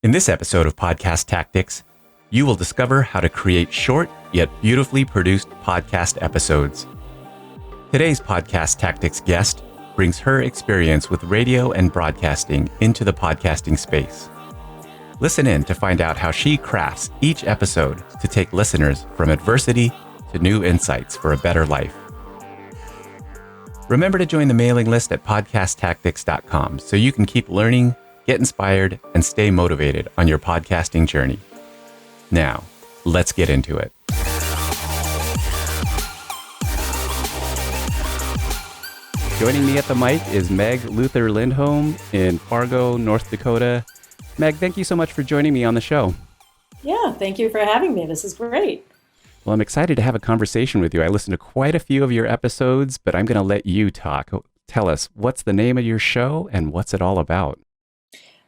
In this episode of Podcast Tactics, you will discover how to create short yet beautifully produced podcast episodes. Today's Podcast Tactics guest brings her experience with radio and broadcasting into the podcasting space. Listen in to find out how she crafts each episode to take listeners from adversity to new insights for a better life. Remember to join the mailing list at podcasttactics.com so you can keep learning, get inspired, and stay motivated on your podcasting journey. Now, let's get into it. Joining me at the mic is Meg Lindholm in Fargo, North Dakota. Meg, thank you so much for joining me on the show. Yeah, thank you for having me. This is great. Well, I'm excited to have a conversation with you. I listened to quite a few of your episodes, but I'm going to let you talk. Tell us, what's the name of your show and what's it all about?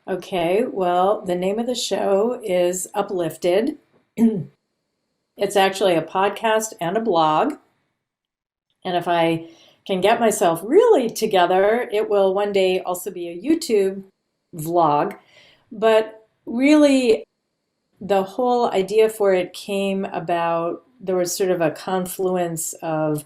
Okay, well, the name of the show is Uplifted. It's actually a podcast and a blog. And if I can get myself really together, it will one day also be a YouTube vlog. But really, the whole idea for it came about, there was sort of a confluence of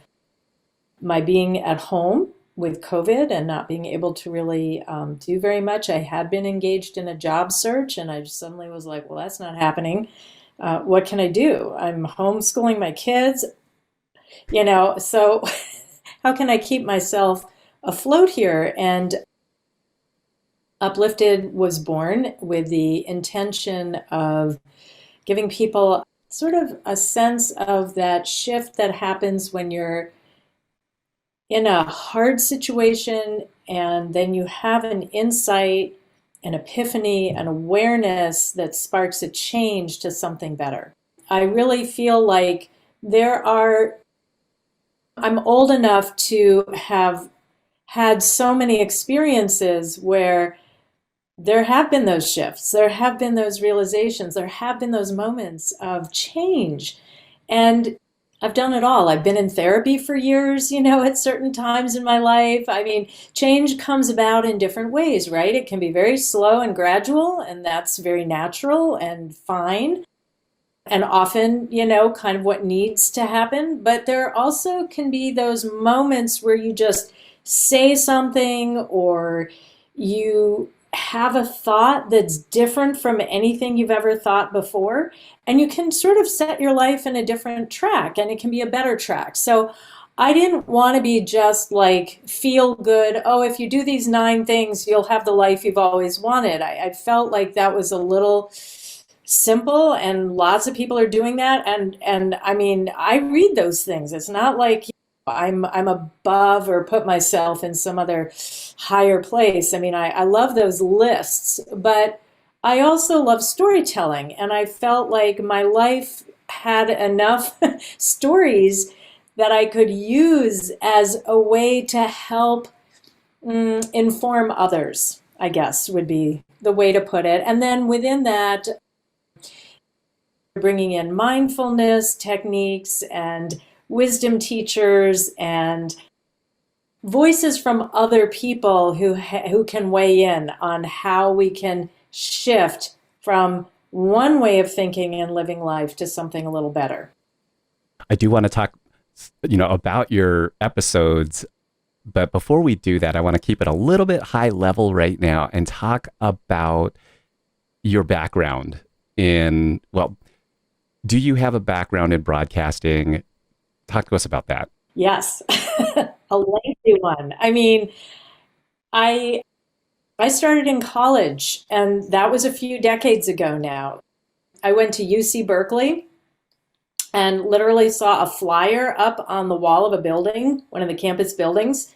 my being at home with COVID and not being able to really do very much. I had been engaged in a job search and I just suddenly was like, well, that's not happening. What can I do? I'm homeschooling my kids, so how can I keep myself afloat here? And Uplifted was born with the intention of giving people sort of a sense of that shift that happens when you're in a hard situation and then you have an insight, an epiphany, an awareness that sparks a change to something better. I really feel like I'm old enough to have had so many experiences where there have been those shifts, there have been those realizations, there have been those moments of change. And I've done it all. I've been in therapy for years, at certain times in my life. I mean, change comes about in different ways, right? It can be very slow and gradual, and that's very natural and fine. And often, kind of what needs to happen. But there also can be those moments where you just say something or you have a thought that's different from anything you've ever thought before, and you can sort of set your life in a different track, and it can be a better track. So I didn't want to be just like feel good, oh, if you do these 9 things, you'll have the life you've always wanted. I felt like that was a little simple, and lots of people are doing that. And I mean, I read those things. It's not like I'm above or put myself in some other higher place. I mean, I love those lists, but I also love storytelling. And I felt like my life had enough stories that I could use as a way to help inform others, I guess would be the way to put it. And then within that, bringing in mindfulness techniques and wisdom teachers and voices from other people who can weigh in on how we can shift from one way of thinking and living life to something a little better. I do want to talk, about your episodes, but before we do that, I want to keep it a little bit high level right now and talk about your background do you have a background in broadcasting? Talk to us about that. Yes, a lengthy one. I mean, I started in college, and that was a few decades ago now. I went to UC Berkeley and literally saw a flyer up on the wall of a building, one of the campus buildings,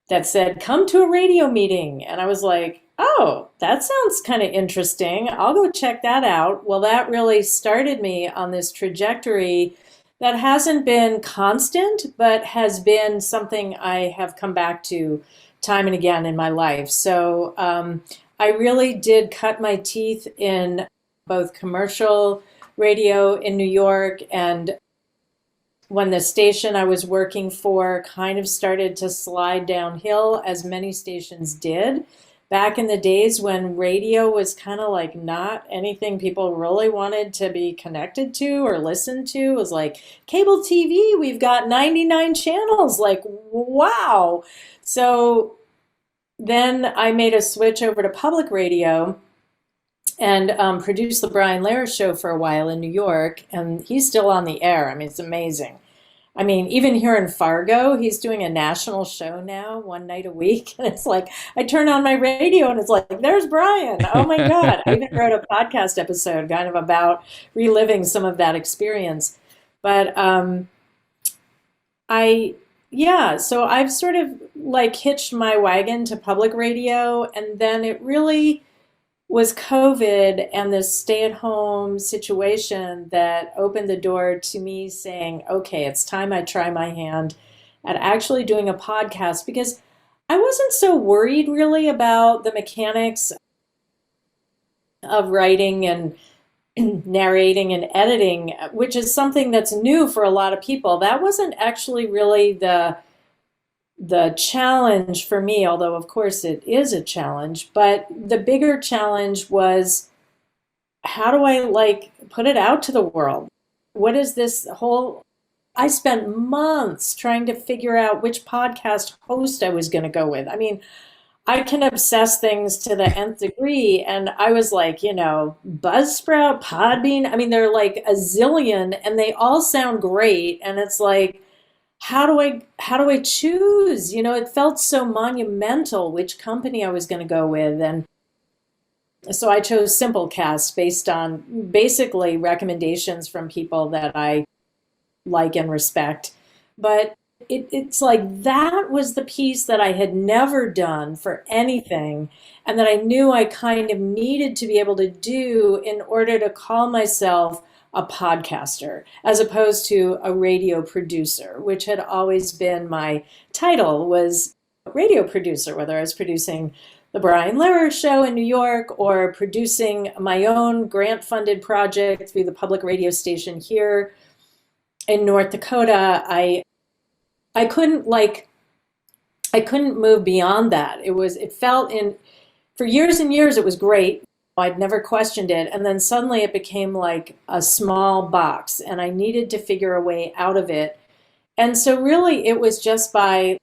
that said, "Come to a radio meeting." And I was like, oh, that sounds kind of interesting. I'll go check that out. Well, that really started me on this trajectory that hasn't been constant, but has been something I have come back to time and again in my life. So I really did cut my teeth in both commercial radio in New York, and when the station I was working for kind of started to slide downhill, as many stations did, back in the days when radio was kind of like not anything people really wanted to be connected to or listen to. It was like cable TV, we've got 99 channels. Like, wow. So then I made a switch over to public radio and produced the Brian Lehrer show for a while in New York. And he's still on the air. I mean, it's amazing. I mean, even here in Fargo, he's doing a national show now, one night a week. And it's like, I turn on my radio and it's like, there's Brian. Oh my God. I even wrote a podcast episode kind of about reliving some of that experience. But yeah, so I've sort of like hitched my wagon to public radio. And then it really was COVID and this stay-at-home situation that opened the door to me saying, okay, it's time I try my hand at actually doing a podcast, because I wasn't so worried really about the mechanics of writing and narrating and editing, which is something that's new for a lot of people. That wasn't actually really the challenge for me, although of course it is a challenge. But the bigger challenge was, how do I like put it out to the world? What is this whole, I spent months trying to figure out which podcast host I was going to go with. I mean, I can obsess things to the nth degree. And I was like, Buzzsprout, Podbean. I mean, they're like a zillion and they all sound great. And it's like, how do I choose? It felt so monumental which company I was going to go with. And so I chose Simplecast based on basically recommendations from people that I like and respect. But it's like that was the piece that I had never done for anything, and that I knew I kind of needed to be able to do in order to call myself a podcaster, as opposed to a radio producer, which had always been my title, was radio producer, whether I was producing the Brian Lehrer show in New York or producing my own grant-funded project through the public radio station here in North Dakota. I couldn't move beyond that. It felt for years and years it was great. I'd never questioned it. And then suddenly it became like a small box and I needed to figure a way out of it. And so really it was just by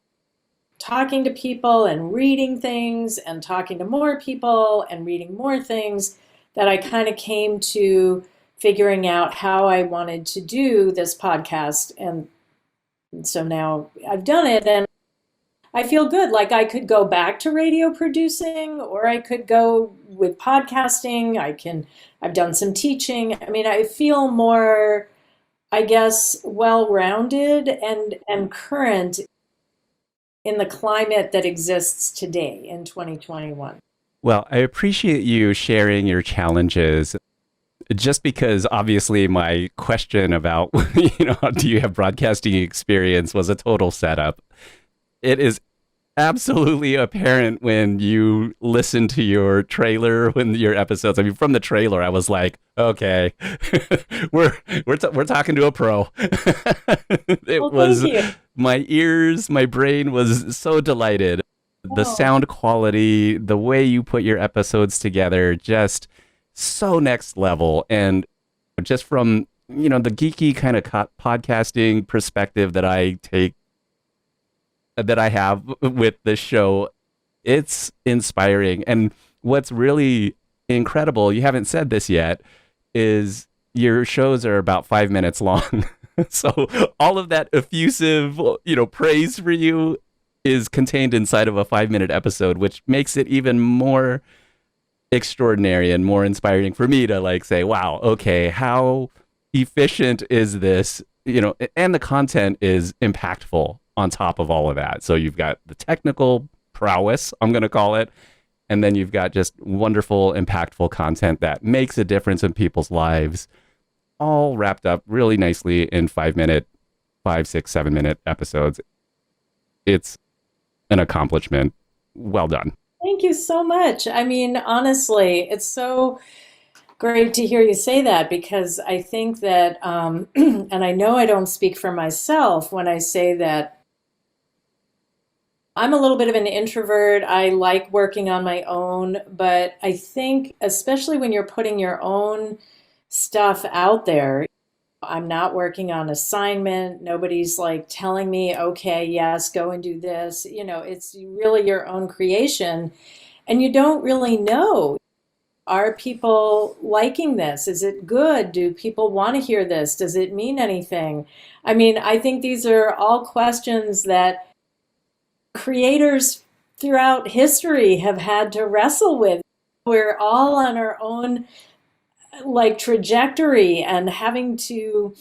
talking to people and reading things and talking to more people and reading more things that I kind of came to figuring out how I wanted to do this podcast. And so now I've done it and I feel good. Like I could go back to radio producing or I could go with podcasting. I've done some teaching. I mean, I feel more, I guess, well-rounded and current in the climate that exists today in 2021. Well, I appreciate you sharing your challenges. Just because obviously my question about, do you have broadcasting experience was a total setup. It is absolutely apparent when you listen to your trailer, when your episodes. I mean, from the trailer, I was like, okay, we're talking to a pro. Thank you. My ears, my brain was so delighted. The sound quality, the way you put your episodes together, just so next level. And just from, the geeky kind of podcasting perspective that I have with this show, it's inspiring. And what's really incredible, you haven't said this yet, is your shows are about 5 minutes long. So all of that effusive, praise for you is contained inside of a 5-minute episode, which makes it even more extraordinary and more inspiring for me to like say, wow, okay, how efficient is this? And the content is impactful on top of all of that. So you've got the technical prowess, I'm going to call it, and then you've got just wonderful, impactful content that makes a difference in people's lives, all wrapped up really nicely in 5-minute, 5, 6, 7-minute episodes. It's an accomplishment. Well done. Thank you so much. I mean, honestly, it's so great to hear you say that, because I think that, and I know I don't speak for myself when I say that I'm a little bit of an introvert. I like working on my own, but I think, especially when you're putting your own stuff out there, I'm not working on assignment. Nobody's like telling me, okay, yes, go and do this. It's really your own creation. And you don't really know, are people liking this? Is it good? Do people want to hear this? Does it mean anything? I mean, I think these are all questions that creators throughout history have had to wrestle with. We're all on our own like trajectory and having to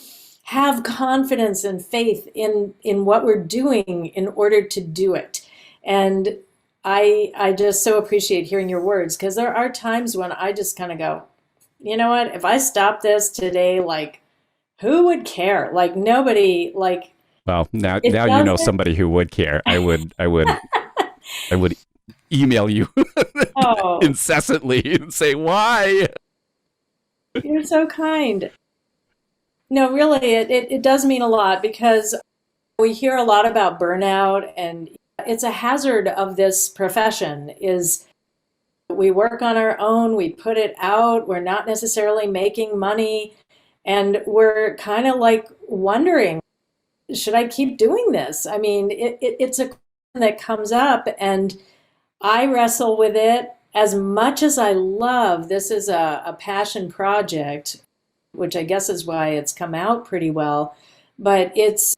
have confidence and faith in what we're doing in order to do it. And I just so appreciate hearing your words, because there are times when I just kind of go, you know what, if I stop this today, like who would care? Like nobody, like Well, now it you know doesn't. somebody who would care. I would email you Oh, incessantly and say why. you're so kind. No, really, it does mean a lot, because we hear a lot about burnout, and it's a hazard of this profession is we work on our own, we put it out, we're not necessarily making money, and we're kind of like wondering, should I keep doing this? I mean, it's a question that comes up, and I wrestle with it as much as I love. This is a passion project, which I guess is why it's come out pretty well. But it's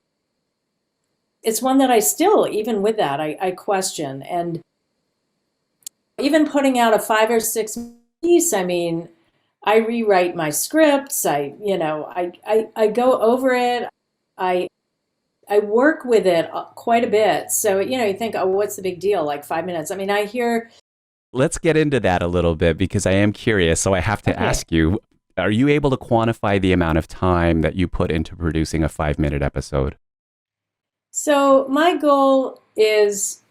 one that I still, even with that, I question. And even putting out a 5 or 6 piece, I mean, I rewrite my scripts. I go over it. I I work with it quite a bit. So, you think, oh, what's the big deal? Like 5 minutes. I mean, I hear, Let's get into that a little bit because I am curious. So I have to okay. ask you, are you able to quantify the amount of time that you put into producing a 5 minute episode? So my goal is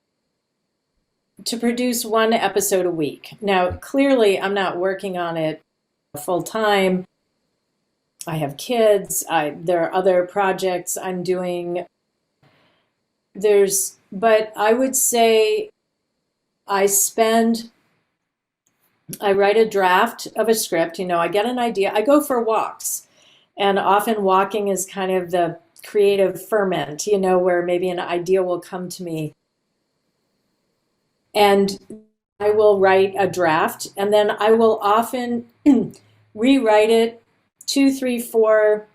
to produce one episode a week. Now, clearly, I'm not working on it full time. I have kids. There are other projects I'm doing. But I would say I spend, I write a draft of a script. I get an idea. I go for walks, and often walking is kind of the creative ferment, where maybe an idea will come to me. And I will write a draft, and then I will often rewrite it two, three, four,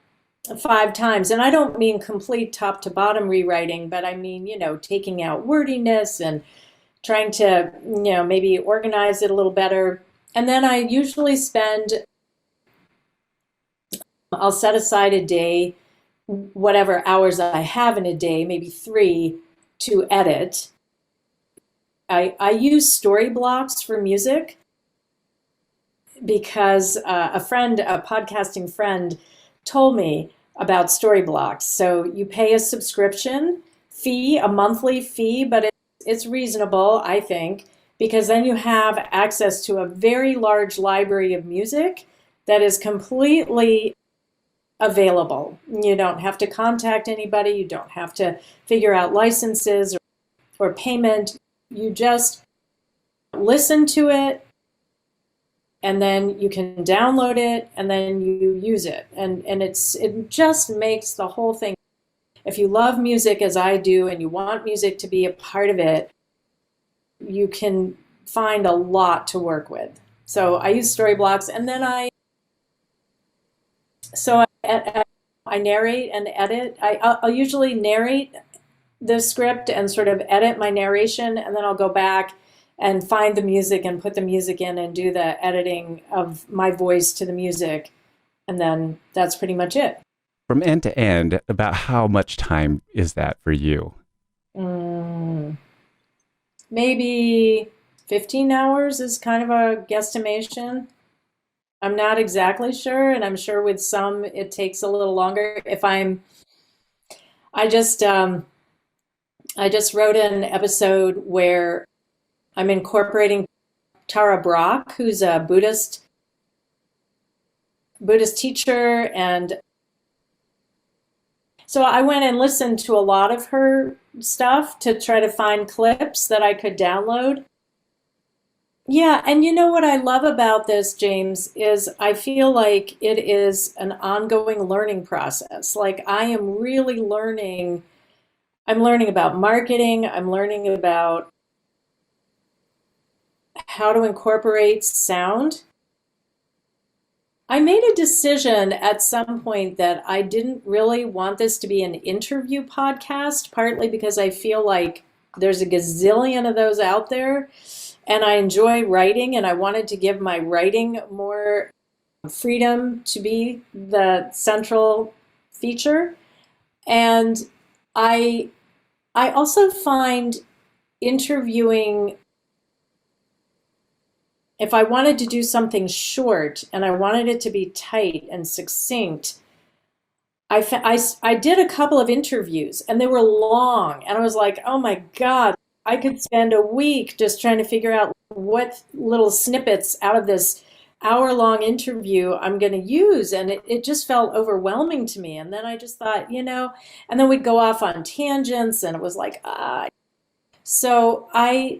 5 times. And I don't mean complete top to bottom rewriting, but I mean, taking out wordiness and trying to, maybe organize it a little better. And then I usually I'll set aside a day, whatever hours I have in a day, maybe 3, to edit. I use story blocks for music because a podcasting friend, told me about story blocks. So you pay a subscription fee, a monthly fee, but it's reasonable, I think, because then you have access to a very large library of music that is completely available. You don't have to contact anybody, you don't have to figure out licenses or payment. You just listen to it, and then you can download it, and then you use it. And it just makes the whole thing. If you love music as I do and you want music to be a part of it, you can find a lot to work with. So I use story blocks, and then I narrate and edit. I'll usually narrate the script and sort of edit my narration, and then I'll go back and find the music and put the music in and do the editing of my voice to the music. And then that's pretty much it. From end to end, about how much time is that for you? Mm, maybe 15 hours is kind of a guesstimation. I'm not exactly sure, and I'm sure with some it takes a little longer. I just I just wrote an episode where I'm incorporating Tara Brach, who's a Buddhist teacher, and So I went and listened to a lot of her stuff to try to find clips that I could download. Yeah, and you know what I love about this, James, is I feel like it is an ongoing learning process. Like I am really learning, I'm learning about marketing, I'm learning about how to incorporate sound. I made a decision at some point that I didn't really want this to be an interview podcast, partly because I feel like there's a gazillion of those out there, and I enjoy writing, and I wanted to give my writing more freedom to be the central feature. And I I also find interviewing, if I wanted to do something short and I wanted it to be tight and succinct, I did a couple of interviews and they were long. And I was like, oh my God, I could spend a week just trying to figure out what little snippets out of this hour-long interview I'm going to use. And it just felt overwhelming to me. And then I just thought, and then we'd go off on tangents and it was like, so I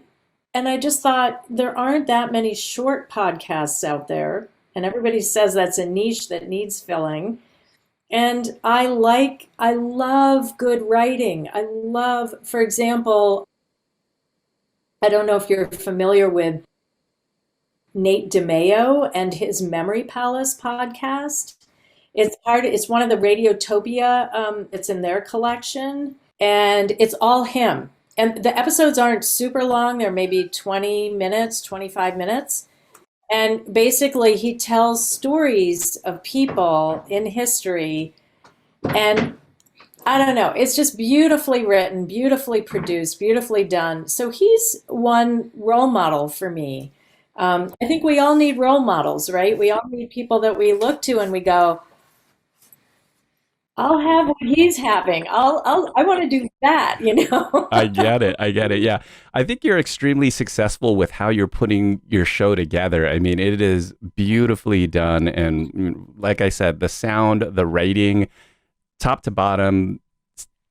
just thought there aren't that many short podcasts out there, and everybody says that's a niche that needs filling. And I love good writing. I love, for example, I don't know if you're familiar with Nate DeMeo and his Memory Palace podcast. It's one of the Radiotopia, it's in their collection, and it's all him. And the episodes aren't super long, they're maybe 20 minutes, 25 minutes. And basically, he tells stories of people in history. And I don't know, it's just beautifully written, beautifully produced, beautifully done. So he's one role model for me. I think we all need role models, right? We all need people that we look to and we go, I'll have what he's having. I want to do that, I get it. I get it. Yeah. I think you're extremely successful with how you're putting your show together. I mean, it is beautifully done. And like I said, the sound, the writing, top to bottom,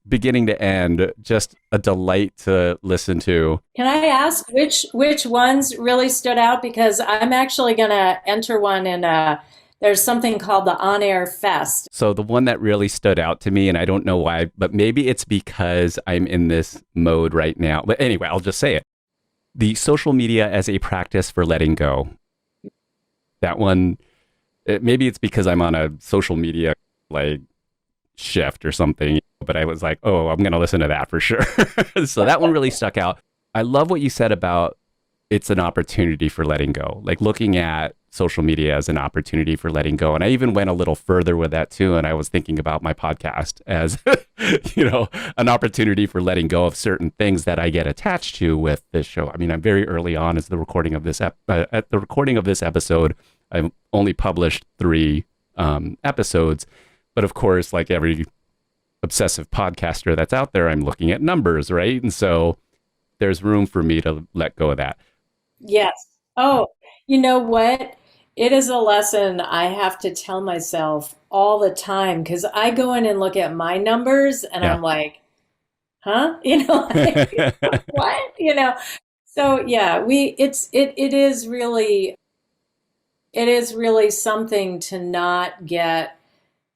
beginning to end, just a delight to listen to. Can I ask which ones really stood out? Because I'm actually going to enter one in there's something called the On Air Fest. So the one that really stood out to me, and I don't know why, but maybe it's because I'm in this mode right now. But anyway, I'll just say it. The social media as a practice for letting go. That one, maybe it's because I'm on a social media like shift or something, but I was like, oh, I'm going to listen to that for sure. So that one really stuck out. I love what you said about it's an opportunity for letting go, like looking at social media as an opportunity for letting go. And I even went a little further with that too. And I was thinking about my podcast as, an opportunity for letting go of certain things that I get attached to with this show. I mean, I'm very early on as the recording of this, at the recording of this episode, I've only published 3 episodes. But of course, like every obsessive podcaster that's out there, I'm looking at numbers, right? And so there's room for me to let go of that. Yes. Oh, you know what? It is a lesson I have to tell myself all the time because I go in and look at my numbers and Yeah. I'm like, huh? Like, what? So yeah, it is really something to not get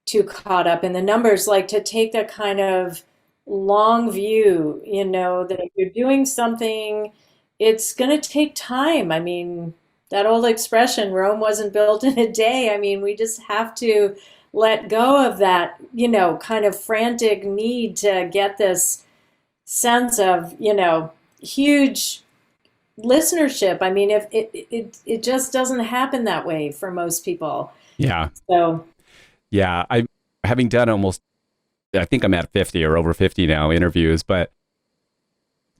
too caught up in the numbers, like to take that kind of long view, that if you're doing something, it's going to take time. I mean, that old expression, Rome wasn't built in a day. I mean, we just have to let go of that, kind of frantic need to get this sense of, huge listenership. I mean, if it just doesn't happen that way for most people. Yeah. So Yeah. Having done almost, I think I'm at 50 or over 50 now interviews, but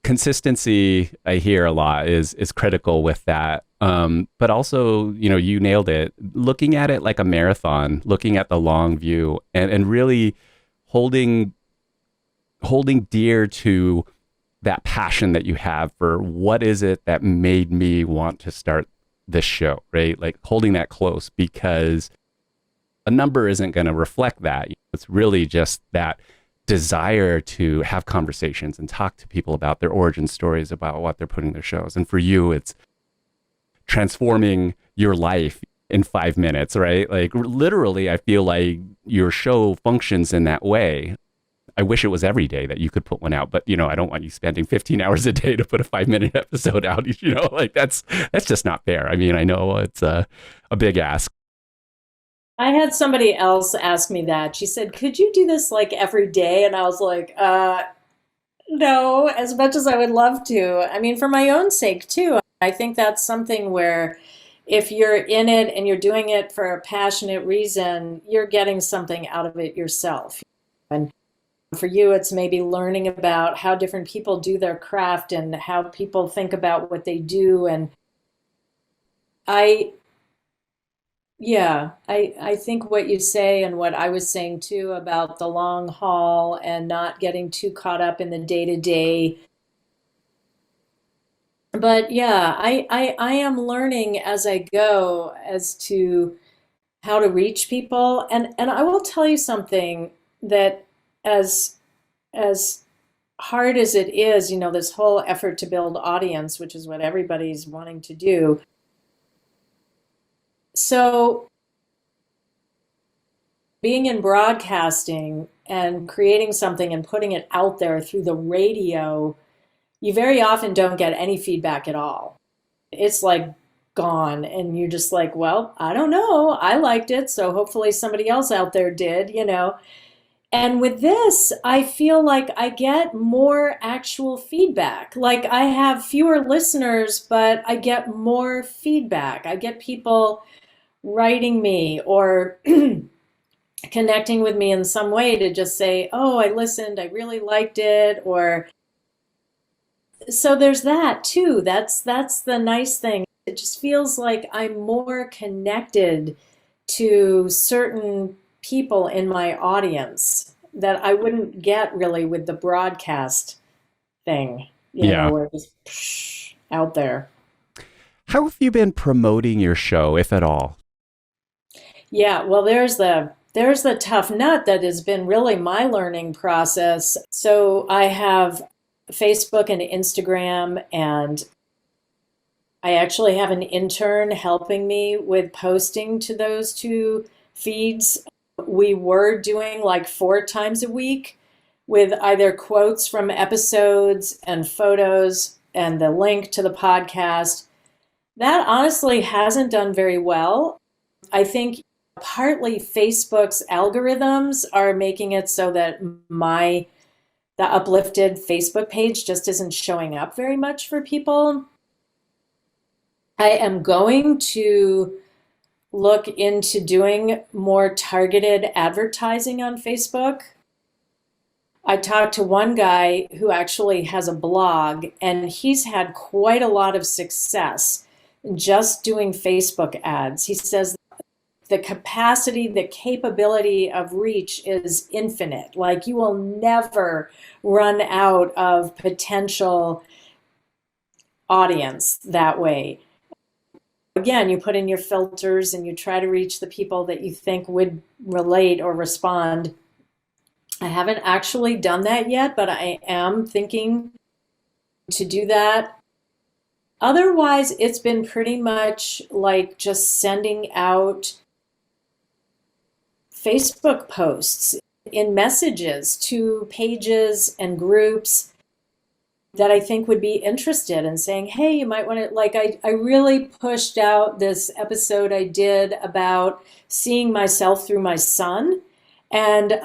consistency I hear a lot is critical with that. But also, you nailed it. Looking at it like a marathon, looking at the long view and really holding dear to that passion that you have for what is it that made me want to start this show, right? Like holding that close because a number isn't going to reflect that. It's really just that desire to have conversations and talk to people about their origin stories, about what they're putting in their shows. And for you, it's transforming your life in 5 minutes, right? Like literally, I feel like your show functions in that way. I wish it was every day that you could put one out, but I don't want you spending 15 hours a day to put a 5 minute episode out. Like that's just not fair. I mean, I know it's a big ask. I had somebody else ask me that. She said, "Could you do this like every day?" And I was like, no, as much as I would love to. I mean, for my own sake too. I think that's something where if you're in it and you're doing it for a passionate reason, you're getting something out of it yourself. And for you, it's maybe learning about how different people do their craft and how people think about what they do. And I, yeah, I think what you say and what I was saying too about the long haul and not getting too caught up in the day to day. But yeah, I am learning as I go as to how to reach people. And I will tell you something that as as hard as it is, this whole effort to build audience, which is what everybody's wanting to do. So being in broadcasting and creating something and putting it out there through the radio, you very often don't get any feedback at all. It's like gone, and you're just like, well, I don't know. I liked it, so hopefully somebody else out there did. And with this, I feel like I get more actual feedback. Like I have fewer listeners, but I get more feedback. I get people writing me or connecting with me in some way to just say, "Oh, I listened, I really liked it," or so there's that too. That's the nice thing. It just feels like I'm more connected to certain people in my audience that I wouldn't get really with the broadcast thing, Yeah. where it's out there. How have you been promoting your show, if at all? Yeah, well, there's the tough nut that has been really my learning process. So I have Facebook and Instagram, and I actually have an intern helping me with posting to those two feeds. We were doing like 4 times a week with either quotes from episodes and photos and the link to the podcast. That honestly hasn't done very well. I think partly Facebook's algorithms are making it so that the Uplifted Facebook page just isn't showing up very much for people. I am going to look into doing more targeted advertising on Facebook. I talked to one guy who actually has a blog, and he's had quite a lot of success just doing Facebook ads. He says the capacity, the capability of reach is infinite. Like you will never run out of potential audience that way. Again, you put in your filters and you try to reach the people that you think would relate or respond. I haven't actually done that yet, but I am thinking to do that. Otherwise, it's been pretty much like just sending out Facebook posts in messages to pages and groups that I think would be interested in saying, hey, you might want to, like, I really pushed out this episode I did about seeing myself through my son. And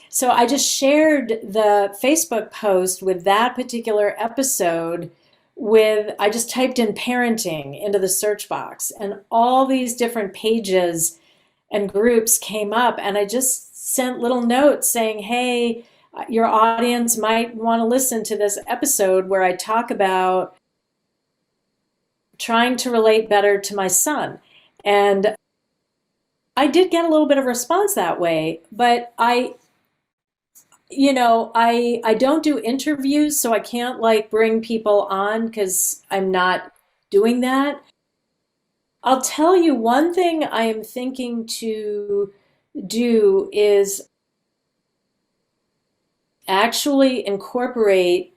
so I just shared the Facebook post with that particular episode I just typed in parenting into the search box, and all these different pages and groups came up, and I just sent little notes saying, hey, your audience might want to listen to this episode where I talk about trying to relate better to my son. And I did get a little bit of response that way, but I don't do interviews, so I can't like bring people on because I'm not doing that. I'll tell you one thing I am thinking to do is actually incorporate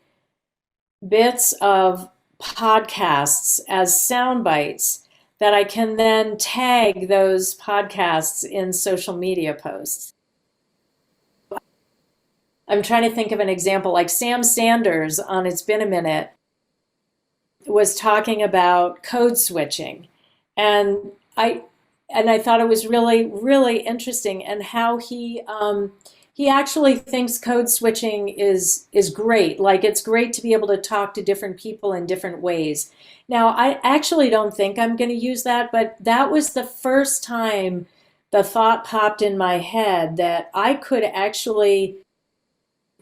bits of podcasts as sound bites that I can then tag those podcasts in social media posts. I'm trying to think of an example, like Sam Sanders on It's Been a Minute was talking about code switching. And I and I thought it was really, really interesting, and how he actually thinks code switching is great. Like, it's great to be able to talk to different people in different ways. Now, I actually don't think I'm going to use that, but that was the first time the thought popped in my head that I could actually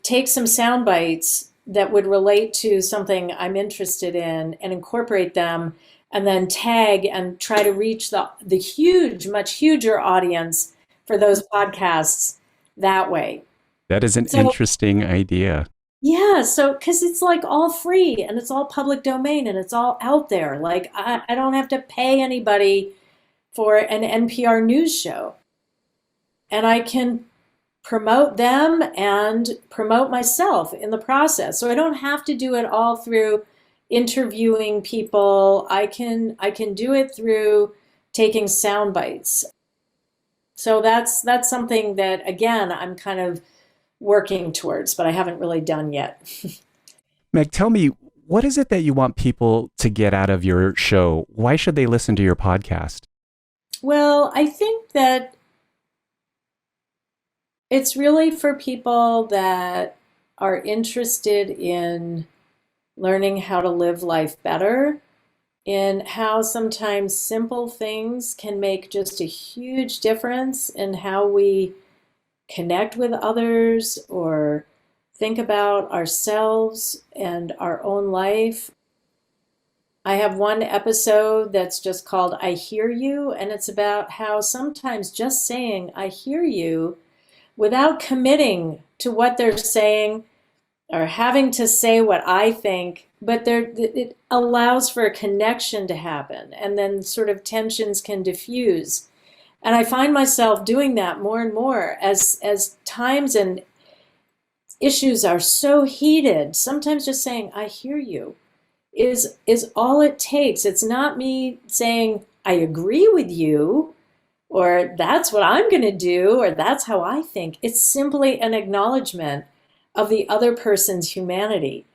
take some sound bites that would relate to something I'm interested in and incorporate them, and then tag and try to reach the huge, much huger audience for those podcasts that way. That is an So, interesting idea. yeah, so because it's like all free and it's all public domain and it's all out there. Like, I don't have to pay anybody for an NPR news show. And I can promote them and promote myself in the process. So I don't have to do it all through interviewing people. I can do it through taking sound bites. So that's something that, again, I'm kind of working towards, but I haven't really done yet. Meg, tell me, what is it that you want people to get out of your show? Why should they listen to your podcast? Well, I think that it's really for people that are interested in learning how to live life better, in how sometimes simple things can make just a huge difference in how we connect with others or think about ourselves and our own life. I have one episode that's just called I Hear You, and it's about how sometimes just saying I hear you without committing to what they're saying or having to say what I think, but it allows for a connection to happen, and then sort of tensions can diffuse. And I find myself doing that more and more as times and issues are so heated. Sometimes just saying I hear you is all it takes. It's not me saying I agree with you, or that's what I'm going to do, or that's how I think. It's simply an acknowledgement of the other person's humanity.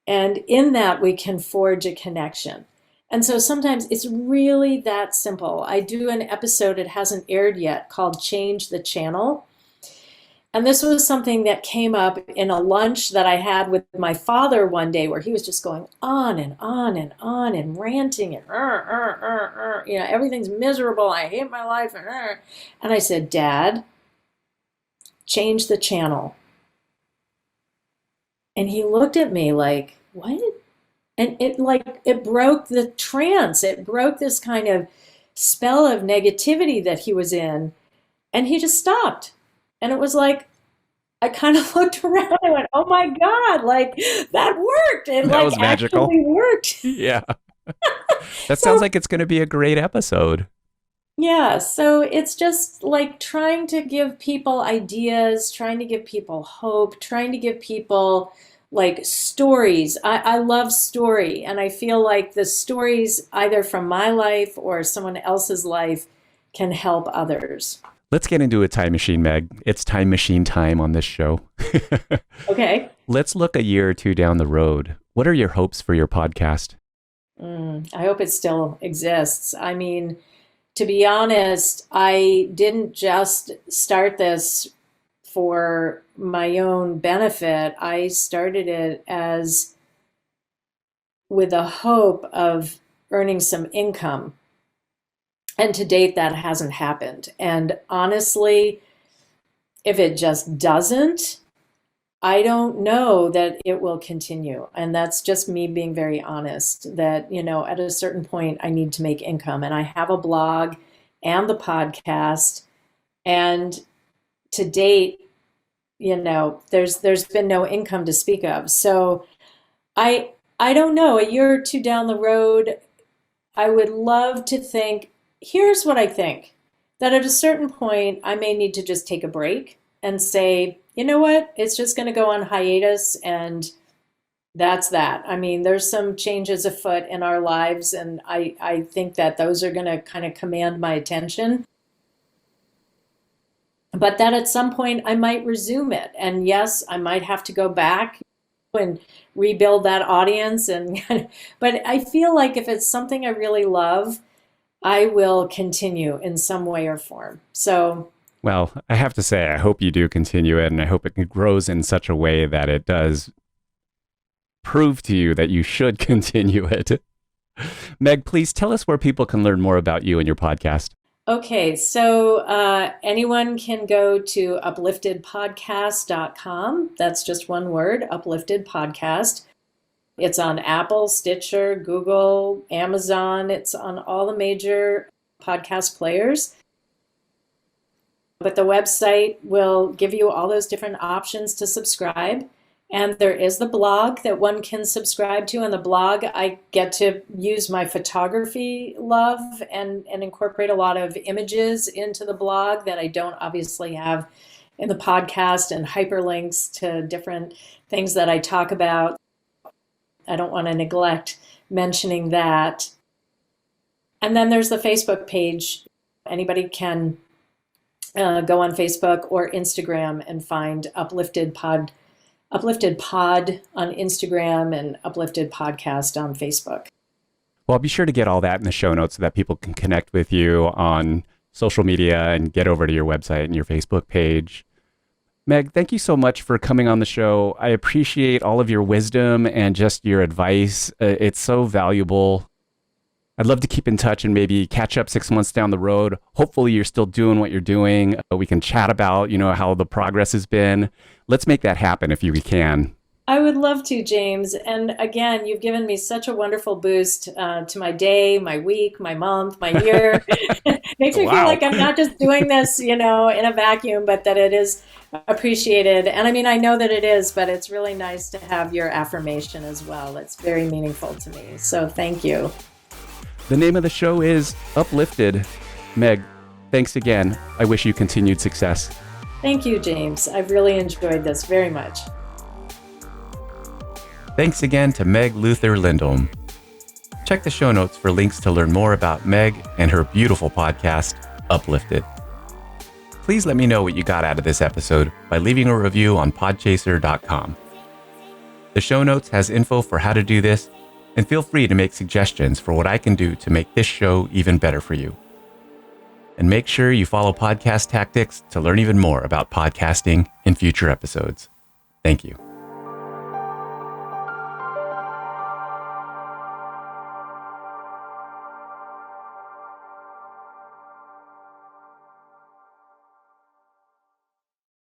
And in that, we can forge a connection. And so sometimes it's really that simple. I do an episode, it hasn't aired yet, called Change the Channel. And this was something that came up in a lunch that I had with my father one day, where he was just going on and on and on and ranting and, everything's miserable. I hate my life. And I said, Dad, change the channel. And he looked at me like, what? And it broke the trance. It broke this kind of spell of negativity that he was in. And he just stopped. And it was like, I kind of looked around and went, oh my God, like that worked. It That like was magical. actually worked. Yeah. That sounds So like it's going to be a great episode. yeah, so it's just like trying to give people ideas, trying to give people hope, trying to give people like stories. I love story, and I feel like the stories, either from my life or someone else's life, can help others. Let's get into a time machine, Meg. It's time machine time on this show. Okay. Let's look a year or two down the road. What are your hopes for your podcast? I hope it still exists. I mean, to be honest, I didn't just start this for my own benefit. I started it as with a hope of earning some income. And to date, that hasn't happened. And honestly, if it just doesn't, I don't know that it will continue. And that's just me being very honest that, at a certain point, I need to make income. And I have a blog and the podcast. And to date, there's been no income to speak of. So I don't know, a year or two down the road, I would love to think, here's what I think, that at a certain point, I may need to just take a break and say, you know what? It's just going to go on hiatus, and that's that. I mean, there's some changes afoot in our lives, and I think that those are going to kind of command my attention. But that at some point I might resume it. And yes, I might have to go back and rebuild that audience and but I feel like if it's something I really love, I will continue in some way or form. So, Well, I have to say, I hope you do continue it, and I hope it grows in such a way that it does prove to you that you should continue it. Meg, please tell us where people can learn more about you and your podcast. okay, so anyone can go to upliftedpodcast.com. That's just one word, Uplifted Podcast. It's on Apple, Stitcher, Google, Amazon. It's on all the major podcast players. But the website will give you all those different options to subscribe. And there is the blog that one can subscribe to. On the blog, I get to use my photography love and incorporate a lot of images into the blog that I don't obviously have in the podcast, and hyperlinks to different things that I talk about. I don't want to neglect mentioning that. And then there's the Facebook page. Anybody can go on Facebook or Instagram and find Uplifted Pod on Instagram and Uplifted Podcast on Facebook. Well, I'll be sure to get all that in the show notes so that people can connect with you on social media and get over to your website and your Facebook page. Meg, thank you so much for coming on the show. I appreciate all of your wisdom and just your advice. It's so valuable. I'd love to keep in touch and maybe catch up 6 months down the road. Hopefully you're still doing what you're doing. We can chat about, how the progress has been. Let's make that happen if you can. I would love to, James. And again, you've given me such a wonderful boost to my day, my week, my month, my year. Makes me feel like I'm not just doing this, in a vacuum, but that it is appreciated. And I mean, I know that it is, but it's really nice to have your affirmation as well. It's very meaningful to me. So thank you. The name of the show is Uplifted. Meg, thanks again. I wish you continued success. Thank you, James. I've really enjoyed this very much. Thanks again to Meg Luther Lindholm. Check the show notes for links to learn more about Meg and her beautiful podcast, Uplifted. Please let me know what you got out of this episode by leaving a review on podchaser.com. The show notes has info for how to do this, and feel free to make suggestions for what I can do to make this show even better for you. And make sure you follow Podcast Tactics to learn even more about podcasting in future episodes. Thank you.